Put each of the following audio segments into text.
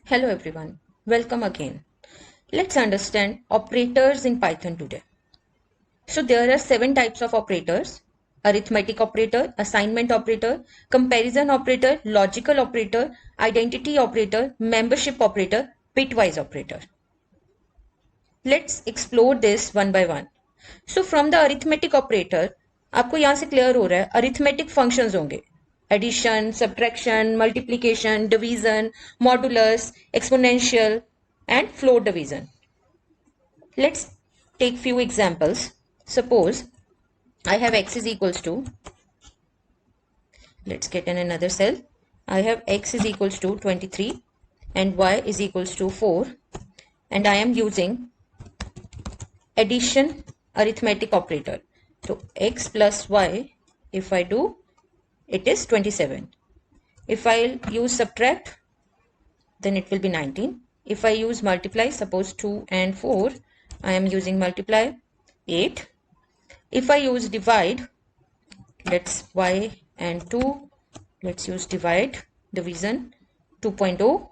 Hello everyone, welcome again. Let's understand operators in Python today. So there are 7 types of operators: arithmetic operator, assignment operator, comparison operator, logical operator, identity operator, membership operator, bitwise operator. Let's explore this one by one. So from the arithmetic operator, आपको यहाँ से clear हो रहा है arithmetic functions होंगे: addition, subtraction, multiplication, division, modulus, exponential and float division. Let's take few examples. Suppose I have x is equals to, let's get in another cell. I have x is equals to 23 and y is equals to 4, and I am using addition arithmetic operator. So x plus y, if I do, it is 27. If I use subtract, then it will be 19. If I use multiply, suppose 2 and 4, I am using multiply 8. If I use divide, let's y and 2, let's use divide, division 2.0,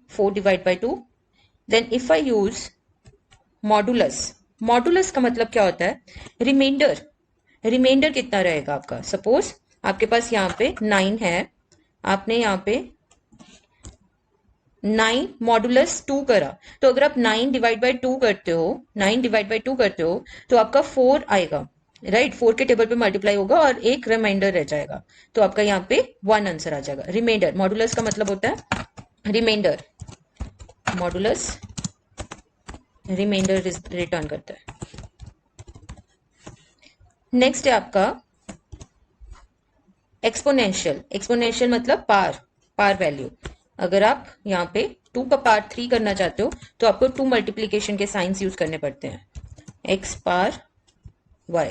4 divided by 2. Then if I use modulus, modulus का मतलब क्या होता है? Reminder. Reminder कितना रहेगा आपका? Suppose आपके पास यहाँ पे 9 है, आपने यहाँ पे 9 मॉडुलस 2 करा, तो अगर आप 9 डिवाइड बाय 2 करते हो, 9 डिवाइड बाय 2 करते हो तो आपका 4 आएगा, राइट? 4 के टेबल पे मल्टीप्लाई होगा और एक रिमाइंडर रह जाएगा, तो आपका यहाँ पे 1 आंसर आ जाएगा. रिमाइंडर, मॉडुलस का मतलब होता है रिमाइंडर. मॉडुलस रिमाइंडर रिटर्न करता है. नेक्स्ट है आपका एक्सपोनेंशियल. एक्सपोनेंशियल मतलब पार वैल्यू. अगर आप यहाँ पे 2 का पावर 3 करना चाहते हो तो आपको 2 मल्टीप्लीकेशन के साइंस यूज करने पड़ते हैं. x power y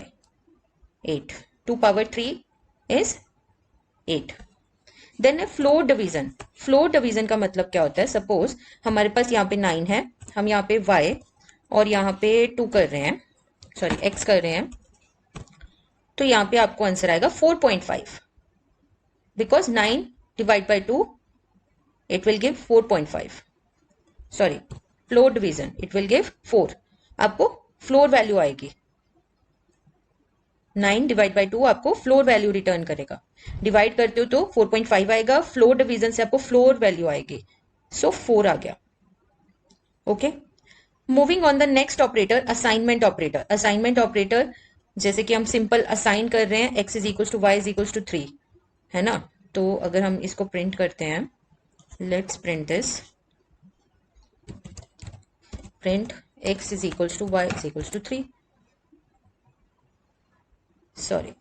8, 2 power 3 is 8. Then है फ्लोट डिवीजन. फ्लोट डिवीजन का मतलब क्या होता है? सपोज हमारे पास यहाँ पे 9 है, हम यहाँ पे y और यहाँ पे 2 कर रहे हैं, सॉरी x कर रहे हैं, तो यहाँ पे आपको आंसर आएगा 4.5, because 9 divide by 2 it will give 4.5. Sorry, float division it will give 4. आपको फ्लोर वैल्यू आएगी. 9 डिवाइड बाय 2 आपको फ्लोर वैल्यू रिटर्न करेगा. डिवाइड करते हो तो 4.5 आएगा, फ्लोर डिवीजन से आपको फ्लोर वैल्यू आएगी, सो 4 आ गया. Okay, moving on the next operator, assignment operator. Assignment operator जैसे कि हम सिंपल असाइन कर रहे हैं, x is equal to y is equal to 3, है ना? तो अगर हम इसको प्रिंट करते हैं, let's print this, print x is equals to y is equals to 3. Sorry,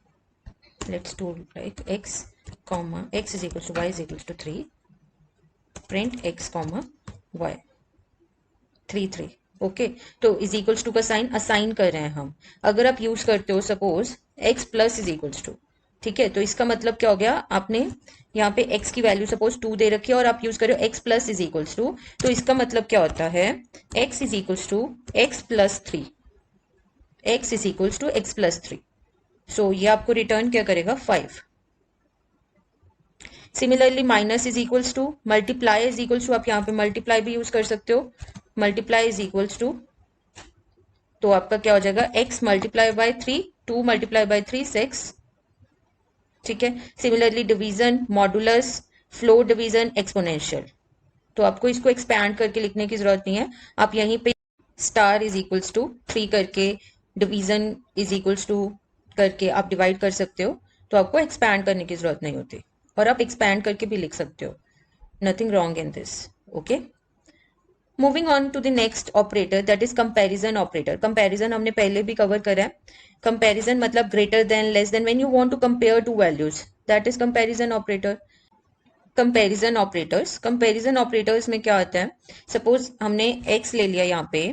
let's do like x comma x is equals to y is equals to 3. Print x comma y 3 3. Okay, तो is equals to का sign assign कर रहे हैं हम. अगर आप use करते हो suppose x plus is equals to, ठीक है, तो इसका मतलब क्या हो गया? आपने यहाँ पे x की वैल्यू सपोज 2 दे रखी है और आप यूज कर रहे हो x plus is equals to, तो इसका मतलब क्या होता है? x is equals to x plus 3. x is equals to x plus 3. So ये आपको रिटर्न क्या करेगा? 5. Similarly minus is equals to, multiply is equals to, आप यहाँ पे मल्टीप्लाई भी यूज कर सकते हो. मल्टीप्लाई इज इक्वल्स टू, तो आपका क्या हो जाएगा? x multiply by 3, 2 multiply by 3 6. ठीक है. Similarly division, modulus, float division, exponential. तो आपको इसको एक्सपैंड करके लिखने की जरूरत नहीं है, आप यहीं पे स्टार इज इक्वल्स टू 3 करके, डिवीजन इज इक्वल्स टू करके आप डिवाइड कर सकते हो. तो आपको एक्सपैंड करने की जरूरत नहीं होती, और आप एक्सपैंड करके भी लिख सकते हो. Nothing wrong in this. Okay, moving on to the next operator, that is comparison operator. Comparison हमने पहले भी कवर करा है. कंपैरिजन मतलब greater than, less than, when you want to compare two values, that is comparison operator. Comparison operators, comparison operators में क्या होता है? सपोज हमने x ले लिया, यहाँ पे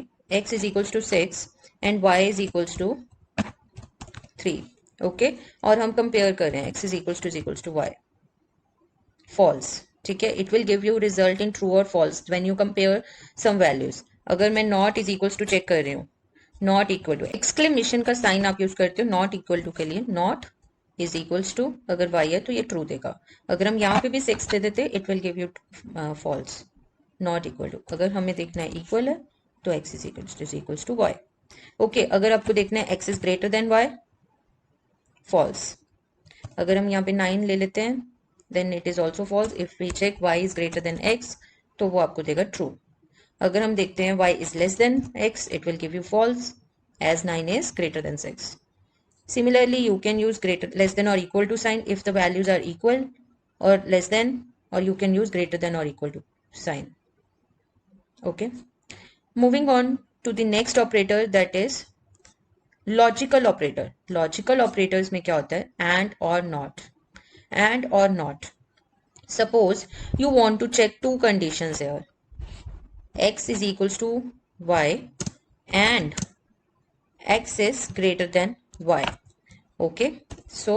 x is equals to 6 and y is equals to 3. Okay, और हम कंपेयर कर रहे हैं x is equals to y. False. ठीक है, it will give you result in true और false when you compare some values. अगर मैं not is equals to check कर रही हूँ, नॉट इक्वल टू, एक्सक्लेमेशन का साइन आप यूज करते हो नॉट इक्वल टू के लिए. नॉट इज इक्वल्स टू, अगर y है तो ये ट्रू देगा. अगर हम यहाँ पे भी 6 दे देते, it will give you false. Not equal to, अगर हमें देखना है इक्वल है तो x is equals to y। Okay, अगर आपको देखना है x is greater than y, false. अगर हम यहाँ पे 9 ले लेते हैं then it is also false. If we check y is greater than x तो वो आपको देगा ट्रू। अगर हम देखते हैं y is less than x, it will give you false as 9 is greater than 6. Similarly, you can use greater, less than or equal to sign if the values are equal or less than, or you can use greater than or equal to sign. Okay. Moving on to the next operator, that is logical operator. Logical operators में क्या होता है? And or not. And or not. Suppose you want to check two conditions here. X is equals to y and x is greater than y. Okay, so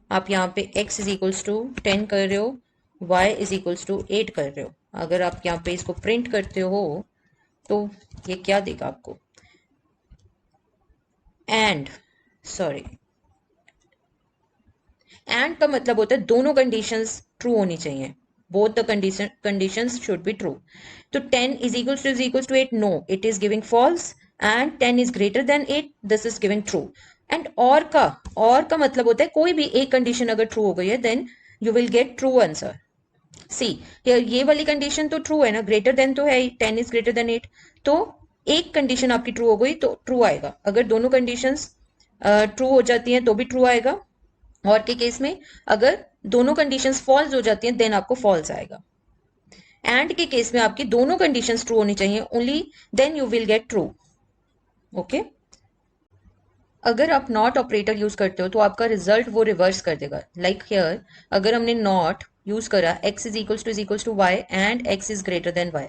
आप यहाँ पे x is equals to 10 कर रहे हो, y is equals to 8 कर रहे हो। अगर आप यहाँ पे इसको प्रिंट करते हो तो ये क्या देगा आपको? एंड का मतलब होता है दोनों कंडीशंस ट्रू होनी चाहिए, both the conditions should be true. तो 10 is equals to 8, no, it is giving false, and 10 is greater than 8, this is giving true. And और का मतलब होता है कोई भी एक कंडीशन अगर ट्रू हो गई है then you will get true answer. See, ये वाली कंडीशन तो ट्रू है ना, ग्रेटर देन तो है, 10 इज ग्रेटर देन 8, तो एक कंडीशन आपकी ट्रू हो गई तो ट्रू आएगा। अगर दोनों कंडीशंस ट्रू हो जाती हैं तो भी ट्रू आएगा, और के केस में अगर दोनों कंडीशंस फॉल्स हो जाती हैं देन आपको फॉल्स आएगा। एंड के केस में आपकी दोनों कंडीशंस ट्रू होनी चाहिए, only then you will get true. Okay, अगर आप नॉट ऑपरेटर यूज करते हो तो आपका रिजल्ट वो रिवर्स कर देगा। लाइक हियर अगर हमने नॉट यूज करा x is equals to y and x is greater than y,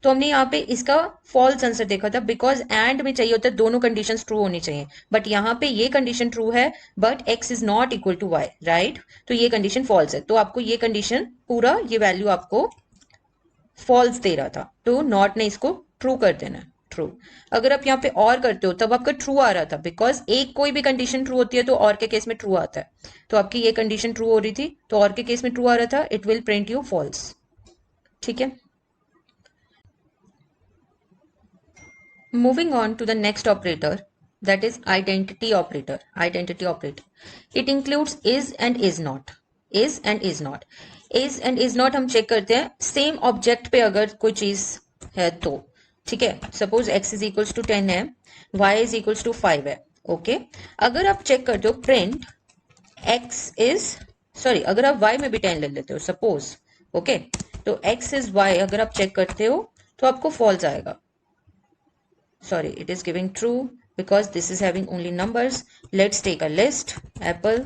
तो हमने यहाँ पे इसका फॉल्स आंसर देखा था, बिकॉज एंड में चाहिए होता है दोनों कंडीशंस ट्रू होनी चाहिए, बट यहाँ पे ये कंडीशन ट्रू है but x is not equal to y, right? तो ये कंडीशन फॉल्स है, तो आपको ये कंडीशन पूरा ये वैल्यू आपको फॉल्स दे रहा था, तो नॉट ने इसको ट्रू कर देना है, ट्रू। अगर आप यहाँ पे और करते हो तब आपका ट्रू आ रहा था, बिकॉज एक कोई भी कंडीशन ट्रू होती है तो और के केस में ट्रू आता है, तो आपकी ये कंडीशन ट्रू हो रही थी तो और के केस में ट्रू आ रहा था, it will print you false. ठीक है, moving on to the next operator, that is identity operator. Identity operator, it includes is and is not. is and is not. is and is not हम check करते हैं same object पे अगर कोई चीज है तो। ठीक है, suppose x is equals to 10 है, y इज इक्वल्स टू 5 है। ओके, अगर आप चेक करते हो प्रिंट x इज अगर आप y में भी 10 ले लेते हो सपोज, ओके, तो x इज y अगर आप चेक करते हो तो आपको फॉल्स आएगा। it is giving true because this is having only numbers. Let's take a list, apple,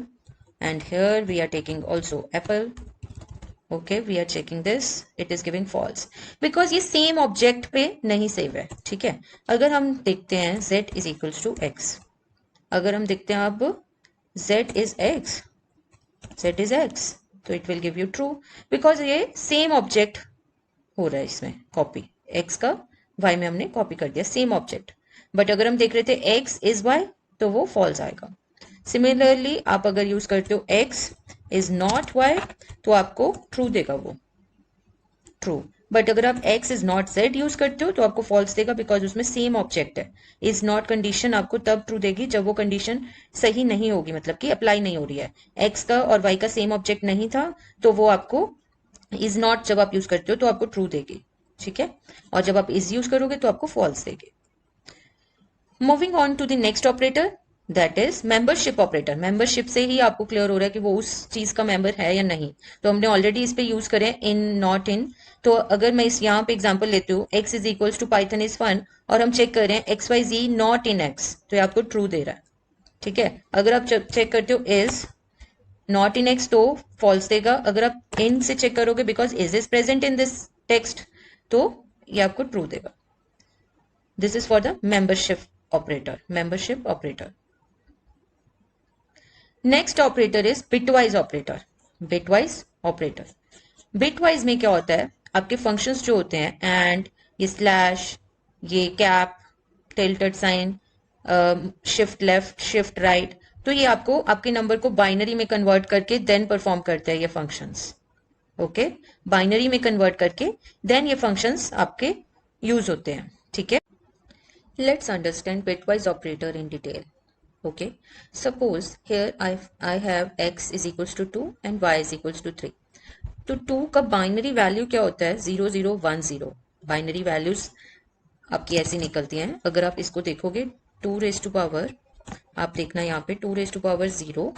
and here we are taking also apple. Okay, we are checking this, it is giving false because ये same object पे नहीं save है। ठीक है, अगर हम देखते हैं z is equals to x, अगर हम देखते हैं अब z is x, तो it will give you true because ये same object हो रहा है इसमें कॉपी, x का y में हमने कॉपी कर दिया, सेम ऑब्जेक्ट। बट अगर हम देख रहे थे x इज y तो वो फॉल्स आएगा। सिमिलरली आप अगर यूज करते हो x इज नॉट y तो आपको ट्रू देगा वो, ट्रू। बट अगर आप x is not z use करते हो तो आपको फॉल्स देगा बिकॉज उसमें सेम ऑब्जेक्ट है। इज नॉट कंडीशन आपको तब ट्रू देगी जब वो कंडीशन सही नहीं होगी, मतलब कि अप्लाई नहीं हो रही है, x का और y का सेम ऑब्जेक्ट नहीं था तो वो आपको इज नॉट जब आप यूज करते हो तो आपको ट्रू देगी। ठीक है, और जब आप इज यूज करोगे तो आपको फॉल्स देगी। Moving on to the next operator, that is membership operator. Membership से ही आपको क्लियर हो रहा है कि वो उस चीज का मेंबर है या नहीं, तो हमने ऑलरेडी इस पे यूज करें इन नॉट इन। तो अगर मैं इस यहाँ पे एग्जांपल लेती हूँ x is equals to Python is 1 और हम चेक कर रहे हैं XYZ नॉट इन x, तो ये आपको ट्रू दे रहा है। ठीक है, अगर आप चेक करते हो इज नॉट इन x तो फॉल्स देगा, अगर आप इन से चेक करोगे because is present in this text तो ये आपको ट्रू देगा। This is for the membership operator. Next operator is bitwise operator. Bitwise में क्या होता है, आपके फंक्शंस जो होते हैं एंड ये स्लैश, ये cap, tilted sign, shift left, shift right, तो ये आपको आपके नंबर को बाइनरी में कन्वर्ट करके देन परफॉर्म करते हैं ये फंक्शंस। ओके, बाइनरी में कन्वर्ट करके देन ये फंक्शंस आपके यूज होते हैं, ठीक है। Let's understand bitwise operator in detail. Okay, suppose here I have x is equals to 2 and y is equals to 3. तो 2 का बाइनरी वैल्यू क्या होता है? 0 0 1 0। बाइनरी वैल्यूज आपकी ऐसी निकलती हैं। अगर आप इसको देखोगे 2 रेज टू पावर, आप देखना यहाँ पे 2 raise to power 0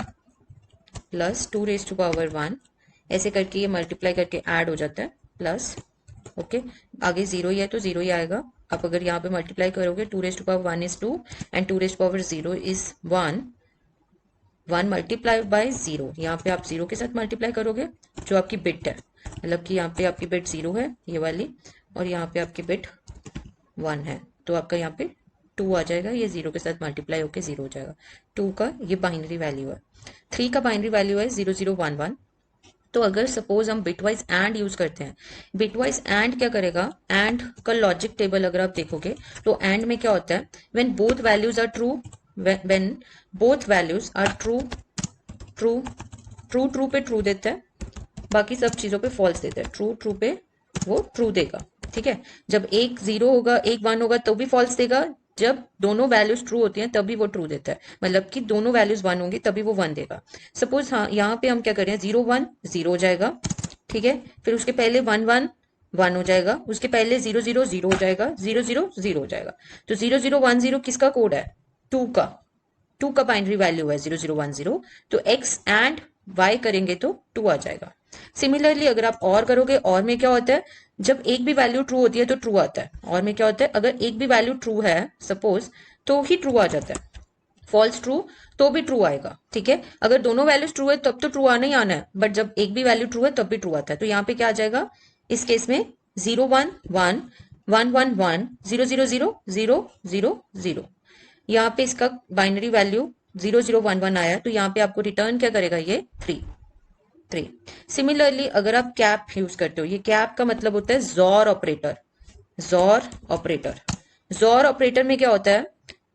plus 2 raise to power 1, ऐसे करके ये मल्टीप्लाई करके ऐड हो जाता है प्लस। ओके, आगे 0 ही है तो 0 ही आएगा। आप अगर यहाँ पे मल्टीप्लाई करोगे 2 raise to power 1 is 2 and 2 raise to power 0 is 1, 1 multiply by 0, यहाँ पे आप 0 के साथ मल्टीप्लाई करोगे जो आपकी बिट है, मतलब कि यहाँ पे आपकी बिट 0 है ये वाली, और यहाँ पे आपकी बिट 1 है, तो आपका यहाँ पे 2 आ जाएगा, ये 0 के साथ मल्टीप्लाई होके 0 हो जाएगा। 2 का ये बाइनरी वैल्यू है। 3 का बाइनरी वैल्यू है 0 0 1 1। तो अगर सपोज हम बिटवाइज एंड यूज करते हैं, बिटवाइज एंड क्या करेगा? एंड का लॉजिक टेबल अगर आप देखोगे तो एंड में क्या होता है? When both values are true, when both values are true, true true true पे ट्रू देता है, बाकी सब चीजों पे फॉल्स देता है। ट्रू ट्रू पे वो ट्रू देगा, ठीक है। जब एक 0 होगा एक 1 होगा तो भी फॉल्स देगा, जब दोनों वैल्यूज ट्रू होती हैं तभी वो ट्रू देता है, मतलब कि दोनों वैल्यूज 1 होंगी तभी वो 1 देगा। सपोज हाँ यहाँ पे हम क्या कर रहे हैं, 0 1 0 हो जाएगा, ठीक है। फिर उसके पहले 1 1 1 हो जाएगा, उसके पहले 0 0 0 हो जाएगा, 0 0 0 हो जाएगा। तो 0 0 1 0 किसका कोड है? 2 का। 2 का बाइनरी वैल्यू है 0 0 1 0, तो x एंड y करेंगे तो 2 आ जाएगा। सिमिलरली अगर आप और करोगे, और में क्या होता है? जब एक भी वैल्यू ट्रू होती है तो ट्रू आता है। और में क्या होता है? अगर एक भी वैल्यू ट्रू है सपोज तो ही ट्रू आ जाता है, फॉल्स ट्रू तो भी ट्रू आएगा, ठीक है। अगर दोनों वैल्यूज ट्रू है तब तो ट्रू आना ही आना है, बट जब एक भी वैल्यू ट्रू है तब भी ट्रू आता है। तो यहाँ पे क्या आ जाएगा इस केस में? 0 1 1 1 1 1 0 0 0 0 0 0। यहाँ पे इसका बाइनरी वैल्यू 0 0 1 1 आया, तो यहाँ पे आपको रिटर्न क्या करेगा? ये 3 3। सिमिलरली अगर आप कैप यूज करते हो, ये कैप का मतलब होता है jaw operator. Jaw operator, jaw operator में क्या होता है?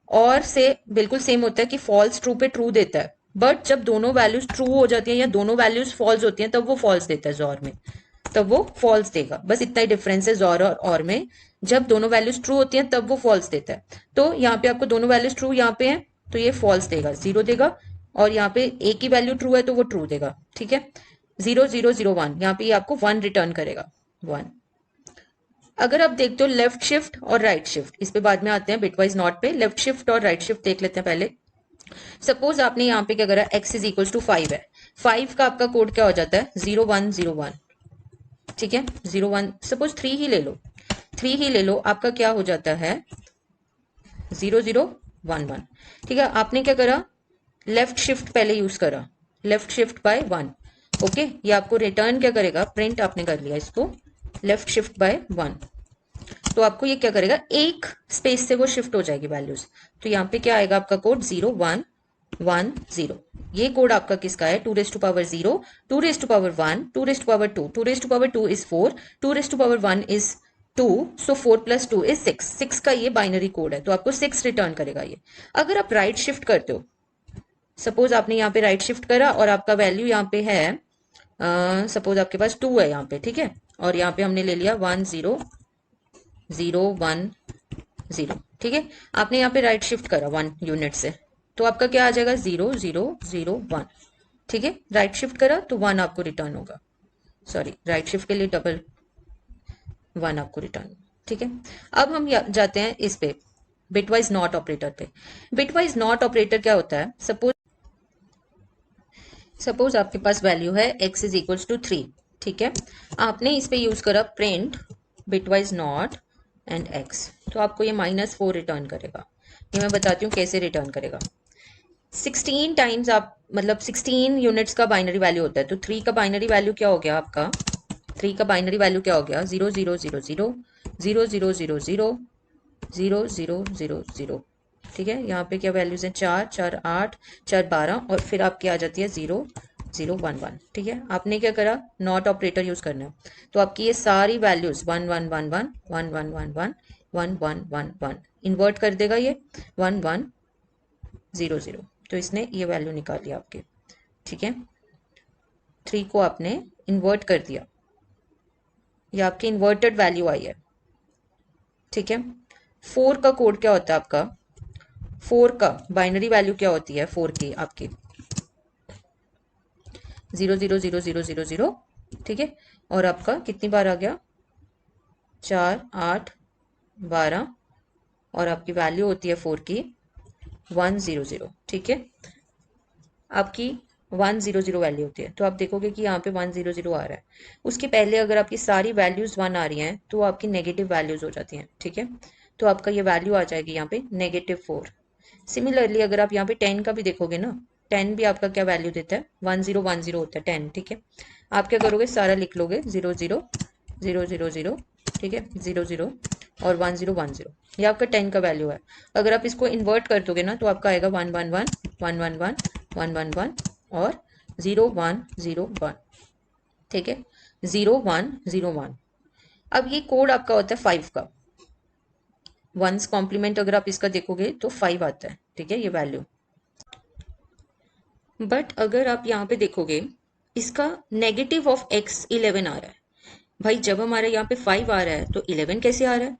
और से बिल्कुल सेम होता है कि फॉल्स ट्रू पे ट्रू देता है, बट जब दोनों वैल्यूज ट्रू हो जाती हैं या दोनों वैल्यूज फॉल्स होती हैं तब वो फॉल्स देता है जॉर में, तब वो फॉल्स देगा। बस इतना ही डिफरेंस है जॉर और में। जब दोनों वैल्यूज ट्रू होती हैं तब वो फॉल्स देता है। तो यहाँ पे आपको दोनों वैल्यूज ट्रू यहाँ पे हैं तो ये फॉल्स देगा, 0 देगा, और यहाँ पे एक ही वैल्यू ट्रू है तो वो ट्रू देगा, ठीक है। 0 0 0 1, यहाँ पे ये आपको 1 रिटर्न करेगा, 1। अगर आप देखते हो लेफ्ट शिफ्ट और राइट शिफ्ट, इस पे बाद में आते हैं बिटवाइज नॉट पे। लेफ्ट शिफ्ट और राइट शिफ्ट देख लेते हैं पहले। सपोज आपने यहाँ पे क्या करा, x इज इक्वल टू 5 है, 5 का आपका कोड क्या हो जाता है? 0 1 0 1, ठीक है। 0 1, सपोज 3 ही ले लो, 3 ही ले लो, आपका क्या हो जाता है? 0 0 1 1, ठीक है। आपने क्या करा? लेफ्ट शिफ्ट पहले यूज करा, लेफ्ट शिफ्ट बाय 1, ओके। ये आपको रिटर्न क्या करेगा? प्रिंट आपने कर लिया इसको, लेफ्ट शिफ्ट बाय 1, तो आपको ये क्या करेगा? एक स्पेस से वो शिफ्ट हो जाएगी वैल्यूज। तो यहाँ पे क्या आएगा आपका कोड? 0 1 1 0। ये कोड आपका किसका है? 2 raise to power 0, 2 raise to power 1, 2 raise to power 2, 2 raise to power 2 is 4, 2 raise to power 1 is 2, so 4 plus 2 is 6। 6 का ये बाइनरी कोड है, तो आपको 6 रिटर्न करेगा ये। अगर आप राइट शिफ्ट करते हो, सपोज आपने यहाँ पे राइट शिफ्ट करा और आपका वैल्यू यहाँ पे है, सपोज आपके पास 2 है यहाँ पे, ठीक है, और यहाँ पे हमने ले लिया 1 0 0 1 0, ठीक है। आपने यहाँ पे राइट शिफ्ट करा 1 यूनिट से, तो आपका क्या आ जाएगा? 0 0 0 1, ठीक है। राइट शिफ्ट करा तो 1 आपको रिटर्न होगा, सॉरी राइट शिफ्ट के लिए डबल 1 आपको रिटर्न, ठीक है। अब हम जाते हैं इस पे बिटवाइज नॉट ऑपरेटर पे। बिटवाइज नॉट ऑपरेटर क्या होता है? सपोज आपके पास वैल्यू है x इज इक्वल टू 3, ठीक है। आपने इस पे यूज करा print bitwise not and x, तो आपको ये -4 रिटर्न करेगा। ये मैं बताती हूँ कैसे रिटर्न करेगा। 16 टाइम्स आप, मतलब 16 यूनिट्स का बाइनरी वैल्यू होता है, तो 3 का बाइनरी वैल्यू क्या हो गया आपका? 3 का बाइनरी वैल्यू क्या हो गया? 0 0 0 0 0 0 0 0 0 0 0 0, ठीक है। यहाँ पे क्या वैल्यूज हैं? 4 4 8 4 12, और फिर आपकी आ जाती है 0 0 1 1, ठीक है। आपने क्या करा? नॉट ऑपरेटर यूज करना है, तो आपकी ये सारी वैल्यूज 1 1 1 1 1 1 1 1 1 1 1 1 इन्वर्ट कर देगा ये 1 1 0 0, तो इसने ये वैल्यू निकाल लिया आपके, ठीक है। 3 को आपने इन्वर्ट कर दिया, ये आपकी इन्वर्टेड वैल्यू आई है, ठीक है। 4 का कोड क्या होता है आपका, 4 का बाइनरी वैल्यू क्या होती है, 4 की आपकी 0 0 0 0 0 0, ठीक है। और आपका कितनी बार आ गया, 4 8 12, और आपकी वैल्यू होती है 4 की 100, ठीक है। आपकी 100 वैल्यू होती है, तो आप देखोगे कि यहाँ पे 100 आ रहा है। उसके पहले अगर आपकी सारी वैल्यूज 1 आ रही हैं तो आपकी नेगेटिव वैल्यूज हो जाती हैं, ठीक है। तो आपका ये वैल्यू आ जाएगी यहाँ पे -4। सिमिलरली अगर आप यहाँ पे 10 का भी देखोगे ना, 10 भी आपका क्या वैल्यू देता है, 1010 होता है 10, ठीक है। आप क्या करोगे, सारा लिख लोगे 0 0 0 0 0, ठीक है, 0 0 और 1010, ये आपका 10 का वैल्यू है। अगर आप इसको इन्वर्ट कर दोगे ना तो आपका आएगा 111 111 111 और 0101, ठीक है, 0101। अब ये कोड आपका होता है 5 का, वंस कॉम्प्लीमेंट अगर आप इसका देखोगे तो 5 आता है, ठीक है, ये वैल्यू। बट अगर आप यहाँ पे देखोगे इसका नेगेटिव ऑफ x 11 आ रहा है। भाई जब हमारे यहाँ पे 5 आ रहा है तो 11 कैसे आ रहा है,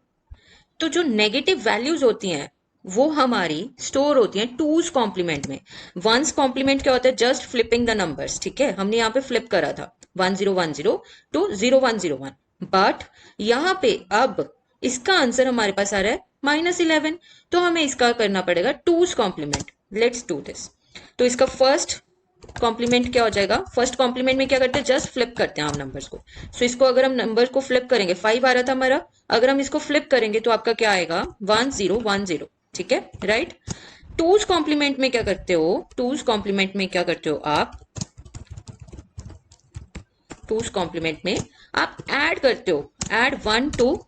तो जो नेगेटिव वैल्यूज होती हैं वो हमारी स्टोर होती हैं टूज कॉम्प्लीमेंट में। वंस कॉम्प्लीमेंट क्या होता है, जस्ट फ्लिपिंग द नंबर्स, ठीक है। हमने यहाँ पे फ्लिप करा था 1010 टू 0101, बट यहाँ पे अब इसका आंसर हमारे पास आ रहा है -11, तो हमें इसका करना पड़ेगा two's complement. Let's do this. तो इसका फर्स्ट कॉम्प्लीमेंट क्या हो जाएगा, फर्स्ट कॉम्प्लीमेंट में क्या करते हैं, जस्ट फ्लिप करते हैं हम नंबर्स को। सो इसको अगर हम नंबर को फ्लिप करेंगे, 5 आ रहा था हमारा, अगर हम इसको फ्लिप करेंगे तो आपका क्या आएगा 1010, ठीक है, राइट। टूज कॉम्प्लीमेंट में क्या करते हो, टूज कॉम्प्लीमेंट में क्या करते हो आप, टूज कॉम्प्लीमेंट में आप ऐड करते हो, add 1 to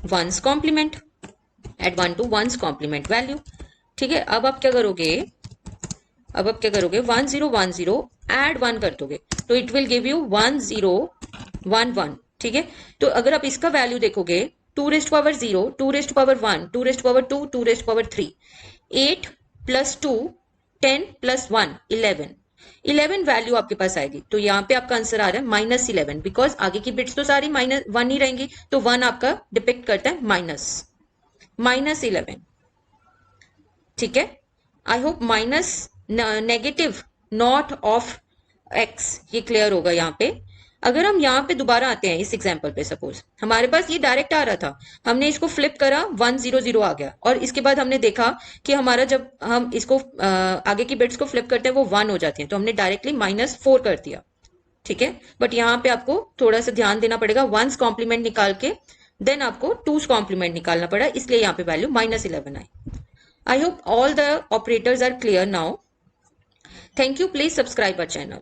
one's complement, add 1 to one's complement value, ठीक है। अब आप क्या करोगे, 1010 ऐड 1 कर दोगे तो इट विल गिव यू 1011, ठीक है। तो अगर आप इसका वैल्यू देखोगे 2 rest power 0, 2 rest power 1, 2 rest power 2, 2 rest power 3, 8 + 2 10 + 1 11 value आपके पास आएगी। तो यहाँ पे आपका आंसर आ रहा है -11, बिकॉज आगे की बिट्स तो सारी -1 ही रहेंगी, तो 1 आपका डिपिक्ट करता है -11, ठीक है। I hope minus negative not of x ये क्लियर होगा यहाँ पे। अगर हम यहाँ पे दोबारा आते हैं इस एग्जाम्पल पे, सपोज हमारे पास ये डायरेक्ट आ रहा था, हमने इसको फ्लिप करा 100 आ गया, और इसके बाद हमने देखा कि हमारा जब हम इसको आगे की बिट्स को फ्लिप करते हैं वो 1 हो जाती है, तो हमने डायरेक्टली -4 कर दिया, ठीक है। बट यहाँ पे आपको थोड़ा सा ध्यान देना पड़ेगा, वंस कॉम्प्लीमेंट निकाल के देन आपको टूज कॉम्प्लीमेंट निकालना पड़ा, इसलिए यहाँ पे value -11 I. I hope all the operators are clear now. Thank you. Please subscribe our channel.